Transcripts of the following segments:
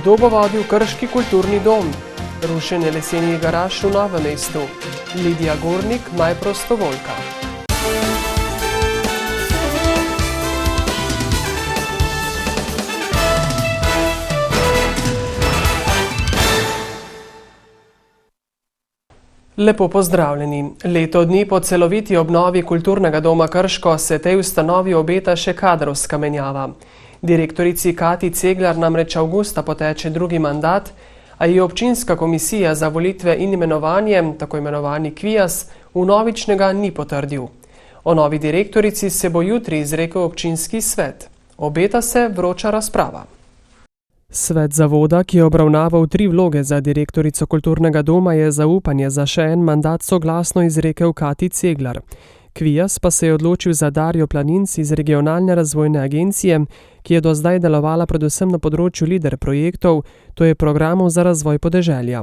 Kdo bo vodil Krški kulturni dom? Rušenje lesenih garaž v Novem mestu. Lidija Gornik, naj prostovoljka. Lepo pozdravljeni. Leto dni po celoviti obnovi Kulturnega doma Krško se tej ustanovi obeta še kadrovska menjava. Direktorici Katji Ceglar namreč avgusta poteče drugi mandat, a je občinska komisija za volitve in imenovanje, tako imenovani KVIAS, vnovičnega ni potrdil. O novi direktorici se bo jutri izrekel občinski svet. Obeta se vroča razprava. Svet zavoda, ki je obravnaval 3 vloge za direktorico Kulturnega doma, je zaupanje za še en mandat soglasno izrekel Katji Ceglar. KVIAS pa se je odločil za Darjo Planinc iz Regionalne razvojne agencije, ki je do zdaj delovala predvsem na področju LEADER projektov, to je programov za razvoj podeželja.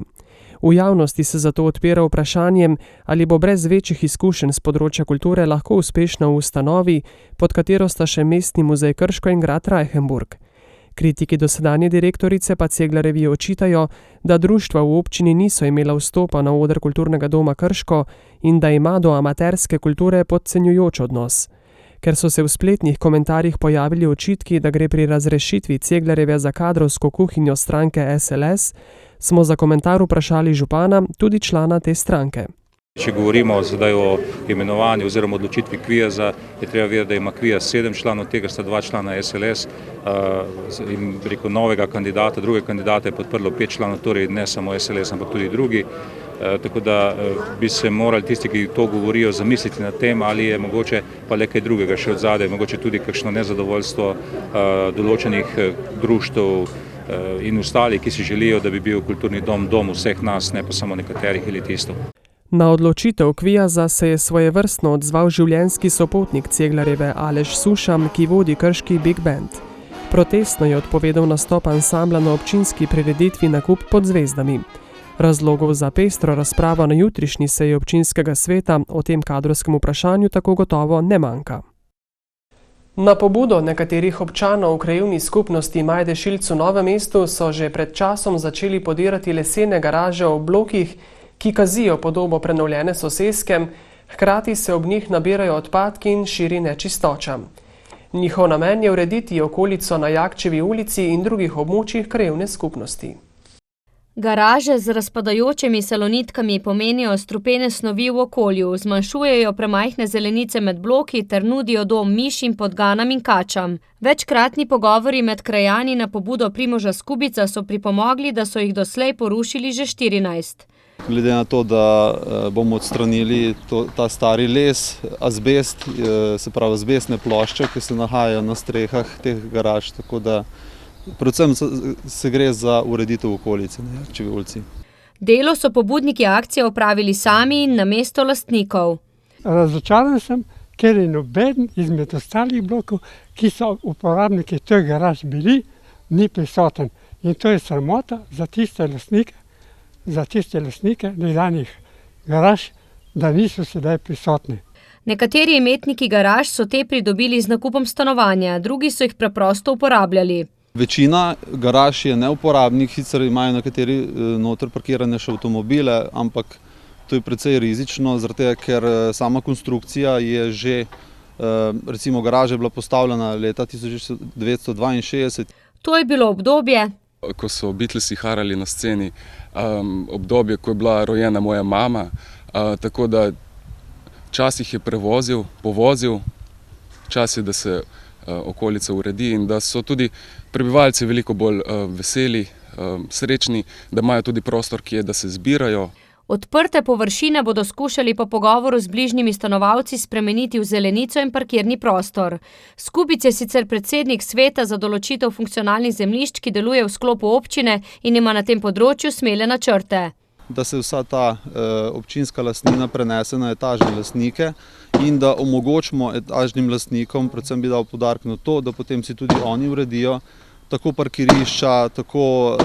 V javnosti se zato odpira vprašanje, ali bo brez večjih izkušenj z področja kulture lahko uspešna v ustanovi, pod katero sta še Mestni muzej Krško in grad Reichenburg. Kritiki dosedanje direktorice pa Ceglarevi očitajo, da društva v občini niso imela vstopa na oder Kulturnega doma Krško in da ima do amaterske kulture podcenjujoč odnos. Ker so se v spletnih komentarjih pojavili očitki, da gre pri razrešitvi Ceglareve za kadrovsko kuhinjo stranke SLS, smo za komentar vprašali župana, tudi člana te stranke. Če govorimo zdaj o imenovanju oziroma odločitvi KVIAS-a, je treba vedeti, da ima KVIAS 7 članov, tega sta 2 člana SLS in preko novega kandidata, druge kandidate je podprlo 5 članov, torej ne samo SLS, ampak tudi drugi. Tako da bi se morali tisti, ki to govorijo, zamisliti nad tem, ali je mogoče pa le kaj drugega še od zadaj, mogoče tudi kakšno nezadovoljstvo določenih društev in ostalih, ki si želijo, da bi bil kulturni dom dom vseh nas, ne pa samo nekaterih elitistov. Na odločitev KVIAS-a se je svojevrstno odzval življenjski sopotnik Ceglareve Aleš Sušam, ki vodi krški Big Band. Protestno je odpovedal nastop ansambla na občinski prireditvi Nakup pod zvezdami. Razlogov za pestro razpravo na jutrišnji seji občinskega sveta o tem kadrovskem vprašanju tako gotovo ne manjka. Na pobudo nekaterih občanov v krajevni skupnosti Majde-Šilc v Novem mestu so že pred časom začeli podirati lesene garaže v blokih, ki kazijo podobo prenovljene soseske, hkrati se ob njih nabirajo odpadki in širi nečistoča. Njihov namen je urediti okolico na Jakčevi ulici in drugih območjih krajevne skupnosti. Garaže z razpadajočimi salonitkami pomenijo strupene snovi v okolju, zmanjšujejo premajhne zelenice med bloki ter nudijo dom mišim, podganam in kačam. Večkratni pogovori med krajani na pobudo Primoža Skubica so pripomogli, da so jih doslej porušili že 14. Glede na to, da bomo odstranili ta stari les, azbest, se pravi azbestne plošče, ki se nahajajo na strehah teh garaž, tako da predvsem se gre za ureditev okolice na Jakčevi ulici. Delo so pobudniki akcije opravili sami in namesto lastnikov. Razočaran sem, ker je noben izmed ostalih blokov, ki so uporabniki teh garaž bili, ni prisoten. In to je sramota za tiste lastnike nekdanjih garaž, da niso sedaj prisotni. Nekateri imetniki garaž so te pridobili z nakupom stanovanja, drugi so jih preprosto uporabljali. Večina garaž je neuporabnih, sicer imajo nekateri noter parkirane še avtomobile, ampak to je precej rizično, zaradi tega, ker sama konstrukcija je že, recimo garaža je bila postavljena leta 1962. To je bilo obdobje, ko so Beatlesi harali na sceni, obdobje, ko je bila rojena moja mama, tako da čas jih je povozil, čas je, da se okolica uredi in da so tudi prebivalci veliko bolj veseli, srečni, da imajo tudi prostor, kje da se zbirajo. Odprte površine bodo skušali po pogovoru z bližnjimi stanovalci spremeniti v zelenico in parkirni prostor. Skubic je sicer predsednik sveta za določitev funkcionalnih zemljišč, ki deluje v sklopu občine in ima na tem področju smele načrte. Da se vsa ta občinska lastnina prenese na etažne lastnike in da omogočimo etažnim lastnikom, predvsem bi dal poudarek na to, da potem si tudi oni uredijo tako parkirišča, tako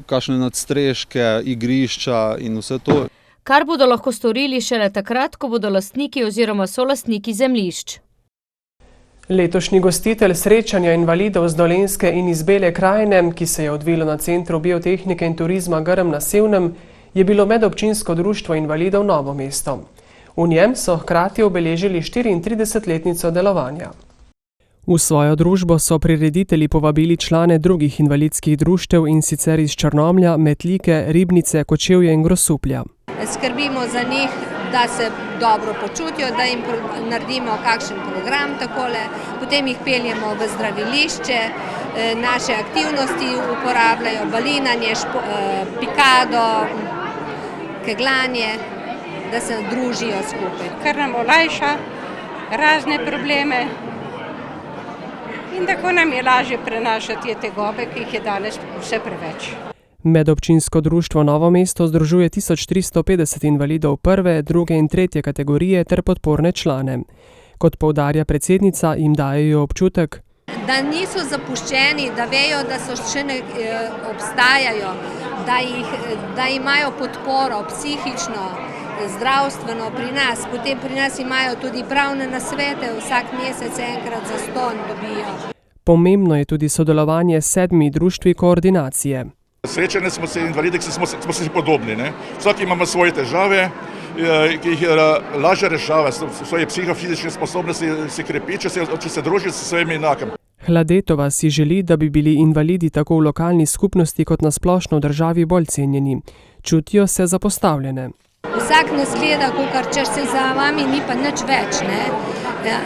kakšne nadstreške, igrišča in vse to. Kar bodo lahko storili šele takrat, ko bodo lastniki oziroma solastniki zemljišč. Letošnji gostitelj srečanja invalidov z Dolenjske in iz Bele krajine, ki se je odvilo na Centru biotehnike in turizma Grm na Sevnem, je bilo medobčinsko društvo invalidov Novo mesto. V njem so hkrati obeležili 34-letnico delovanja. V svojo družbo so prireditelji povabili člane drugih invalidskih društev, in sicer iz Črnomlja, Metlike, Ribnice, Kočevja in Grosuplja. Skrbimo za njih, da se dobro počutijo, da jim naredimo kakšen program takole, potem jih peljemo v zdravilišče, naše aktivnosti uporabljajo, balinanje, pikado, kegljanje, da se družijo skupaj. Kar nam olajša razne probleme in tako nam je lažje prenašati te tegobe, ki jih je danes vse preveč. Medobčinsko društvo Novo mesto združuje 1350 invalidov prve, druge in tretje kategorije ter podporne člane. Kot poudarja predsednica, jim dajejo občutek, da niso zapuščeni, da vejo, da so še obstajajo, da imajo podporo psihično, zdravstveno pri nas. Potem pri nas imajo tudi pravne nasvete, vsak mesec enkrat zastonj dobijo. Pomembno je tudi sodelovanje s 7 društvi koordinacije. Srečali smo se invalidi, ki smo si podobni. Ne? Vsak imamo svoje težave, ki jih lažje rešava, svoje psihofizične sposobnosti se krepi, če se druži s svojimi enakimi. Hladetova si želi, da bi bili invalidi tako v lokalni skupnosti kot na splošno v državi bolj cenjeni. Čutijo se zapostavljene. Vsak nas gleda, kakor če se za vami ni pa nič več, ne?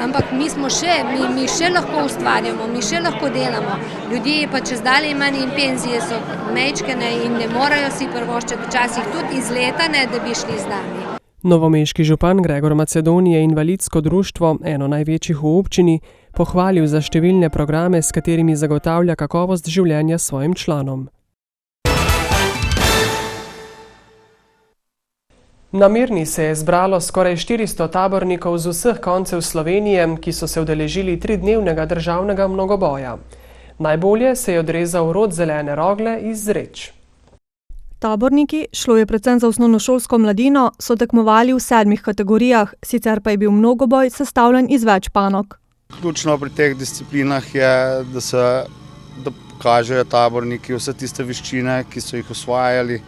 Ampak mi še lahko ustvarjamo, mi še lahko delamo. Ljudje pa čez dalje manj in penzije so mečkene in ne morajo si prvoščiti včasih tudi izletane, da bi šli z nami. Novomeški župan Gregor Macedoni je invalidsko društvo, eno največjih v občini, pohvalil za številne programe, s katerimi zagotavlja kakovost življenja svojim članom. Na Mirni se je zbralo skoraj 400 tabornikov z vseh koncev Slovenije, ki so se udeležili 3-dnevnega državnega mnogoboja. Najbolje se je odrezal rod zelene rogle iz Zreč. Taborniki, šlo je predvsem za osnovnošolsko mladino, so tekmovali v 7 kategorijah, sicer pa je bil mnogoboj sestavljen iz več panog. Ključno pri teh disciplinah je, da pokažejo taborniki vse tiste veščine, ki so jih osvajali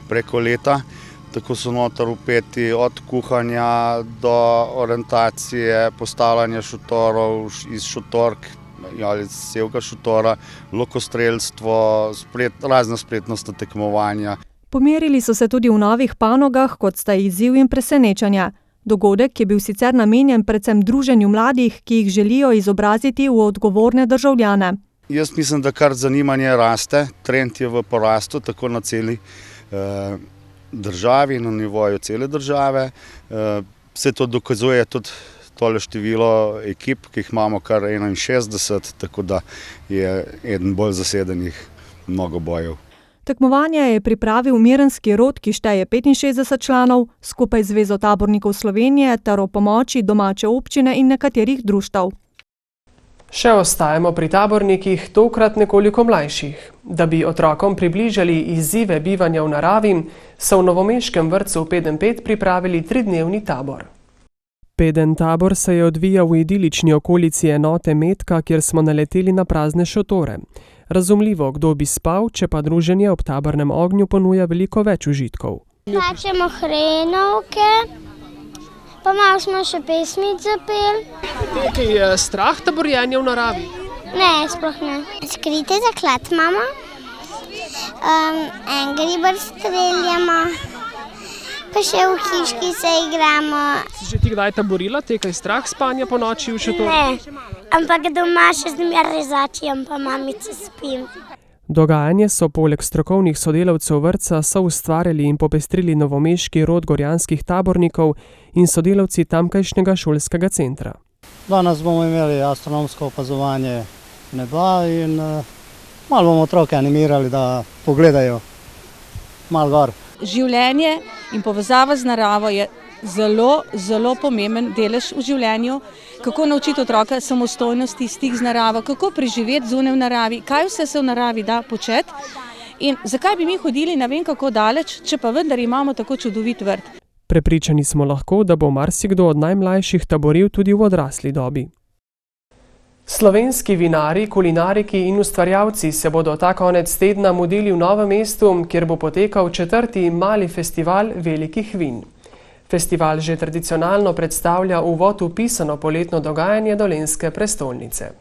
preko leta. Tako so noter vpeti od kuhanja do orientacije, postavljanja šotorov iz šotork ali sevka šotora, lokostrelstvo, razna spretnostna tekmovanja. Pomerili so se tudi v novih panogah, kot sta izziv in presenečenje. Dogodek je bil sicer namenjen predvsem druženju mladih, ki jih želijo izobraziti v odgovorne državljane. Jaz mislim, da kar zanimanje raste, trend je v porastu, tako na celi državi, na nivoju cele države. Vse to dokazuje tudi tole število ekip, ki jih imamo kar 61, tako da je eden bolj zasedenih mnogobojev. Tekmovanje je pripravil Mirenski rod, ki šteje 65 članov, skupaj z Zvezo tabornikov Slovenije ter o pomoči domače občine in nekaterih društev. Še ostajamo pri tabornikih, tokrat nekoliko mlajših. Da bi otrokom približali izzive bivanja v naravi, so v novomeškem vrtcu Pedenj pripravili 3-dnevni tabor. Pedenj tabor se je odvijal v idilični okolici enote Metka, kjer smo naleteli na prazne šotore. Razumljivo, kdo bi spal, če pa druženje ob tabornem ognju ponuja veliko več užitkov. Plačemo hrenovke, pa malo smo še pesmic zapeli. Je strah taborjenja v naravi? Ne, sploh ne. Skrite zaklad imamo, en gribar streljamo, pa še v hiški se igramo. Si že ti kdaj taborila, te kaj strah spanja po noči v šotoru? Ne, ampak doma še zmeraj začijam, pa mamice spim. Dogajanje so poleg strokovnih sodelavcev vrtca soustvarjali in popestrili novomeški rod gorjanskih tabornikov in sodelavci tamkajšnjega šolskega centra. Danes bomo imeli astronomsko opazovanje neba in malo bomo otroke animirali, da pogledajo malo gor. Življenje in povezava z naravo je zelo, zelo pomemben delež v življenju. Kako naučiti otroka samostojnosti, stik z naravo, kako preživeti zunaj v naravi, kaj vse se v naravi da početi in zakaj bi mi hodili ne vem kako daleč, če pa vendar imamo tako čudovit vrt. Prepričani smo lahko, da bo marsikdo od najmlajših taboril tudi v odrasli dobi. Slovenski vinari, kulinariki in ustvarjalci se bodo ta konec tedna mudili v Novem mestu, kjer bo potekal 4. mali festival velikih vin. Festival že tradicionalno predstavlja uvod v pisano poletno dogajanje dolenjske prestolnice.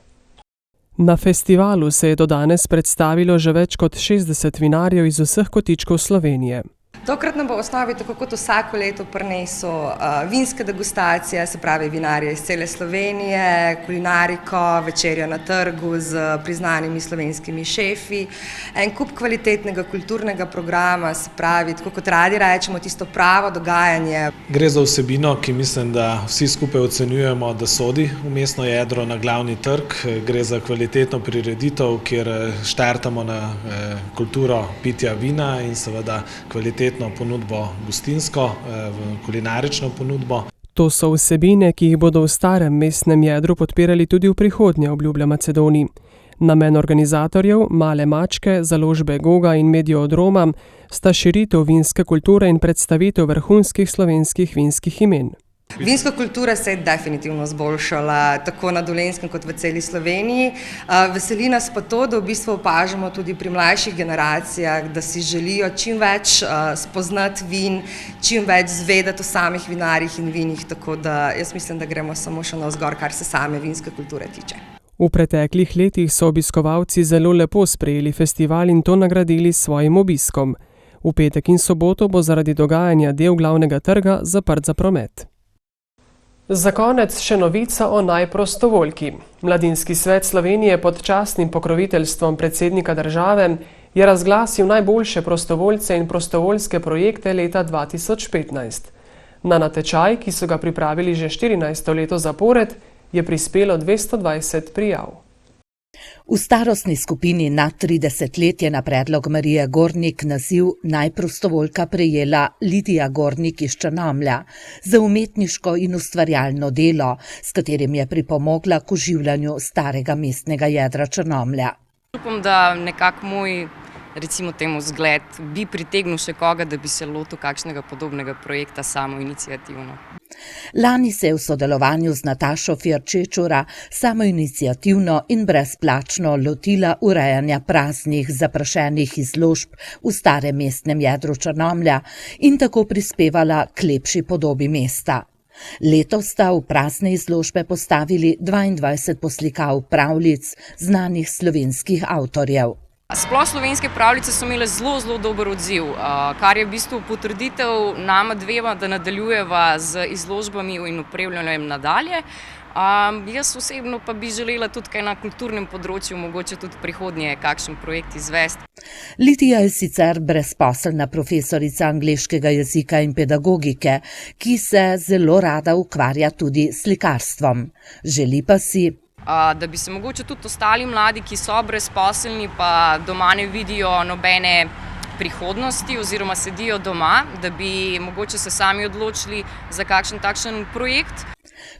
Na festivalu se je do danes predstavilo že več kot 60 vinarjev iz vseh kotičkov Slovenije. Tokrat nam bo v osnovi, tako kot vsako leto, prinesel vinske degustacije, se pravi vinarje iz cele Slovenije, kulinariko, večerjo na trgu z priznanimi slovenskimi šefi, en kup kvalitetnega kulturnega programa, se pravi, tako kot radi rečemo, tisto pravo dogajanje. Gre za vsebino, ki mislim, da vsi skupaj ocenjujemo, da sodi v mestno jedro na glavni trg. Gre za kvalitetno prireditev, kjer štartamo na kulturo pitja vina in seveda kvalitetno ponudbo gostinsko, kulinarično ponudbo. To so vsebine, ki jih bodo v starem mestnem jedru podpirali tudi v prihodnje, obljublja Macedoni. Namen organizatorjev, Male mačke, založbe Goga in Mediodroma, sta širitev vinske kulture in predstavitev vrhunskih slovenskih vinskih imen. Vinska kultura se je definitivno zboljšala, tako na Dolenjskem kot v celi Sloveniji. Veseli nas pa to, da v bistvu opažamo tudi pri mlajših generacijah, da si želijo čim več spoznati vin, čim več zvedeti o samih vinarjih in vinih, tako da jaz mislim, da gremo samo še navzgor, kar se same vinske kulture tiče. V preteklih letih so obiskovalci zelo lepo sprejeli festival in to nagradili s svojim obiskom. V petek in soboto bo zaradi dogajanja del glavnega trga zaprt za promet. Za konec še novica o najprostovoljki. Mladinski svet Slovenije pod častnim pokroviteljstvom predsednika države je razglasil najboljše prostovoljce in prostovoljske projekte leta 2015. Na natečaj, ki so ga pripravili že 14. leto zapored, je prispelo 220 prijav. V starostni skupini nad 30 let je na predlog Marije Gornik naziv najprostovoljka prejela Lidija Gornik iz Črnomlja za umetniško in ustvarjalno delo, s katerim je pripomogla k oživljanju starega mestnega jedra Črnomlja. Upam, da nekako moj, recimo temu zgled, bi pritegnil še koga, da bi se lotil kakšnega podobnega projekta samoiniciativno. Lani se je v sodelovanju z Natašo Firčečura samoiniciativno in brezplačno lotila urejanja praznih zaprašenih izložb v starem mestnem jedru Črnomlja in tako prispevala k lepši podobi mesta. Letos sta v prazne izložbe postavili 22 poslikav pravljic znanih slovenskih avtorjev. Sploh slovenske pravljice so imele zelo dober odziv, kar je v bistvu potrditev nama dvema, da nadaljujeva z izložbami in opremljanjem nadalje. Jaz osebno pa bi želela tudi kaj na kulturnem področju, mogoče tudi prihodnje kakšen projekt izvesti. Lidija je sicer brezposelna profesorica angleškega jezika in pedagogike, ki se zelo rada ukvarja tudi s slikarstvom. Želi pa si, da bi se mogoče tudi ostali mladi, ki so brezposelni, pa doma ne vidijo nobene prihodnosti oziroma sedijo doma, da bi mogoče se sami odločili za kakšen takšen projekt.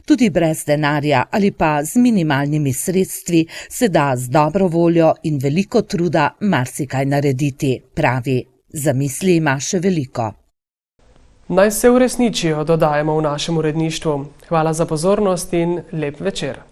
Tudi brez denarja ali pa z minimalnimi sredstvi se da z dobro voljo in veliko truda marsikaj narediti, pravi. Zamisli ima še veliko. Naj se uresničijo, dodajemo v našem uredništvu. Hvala za pozornost in lep večer.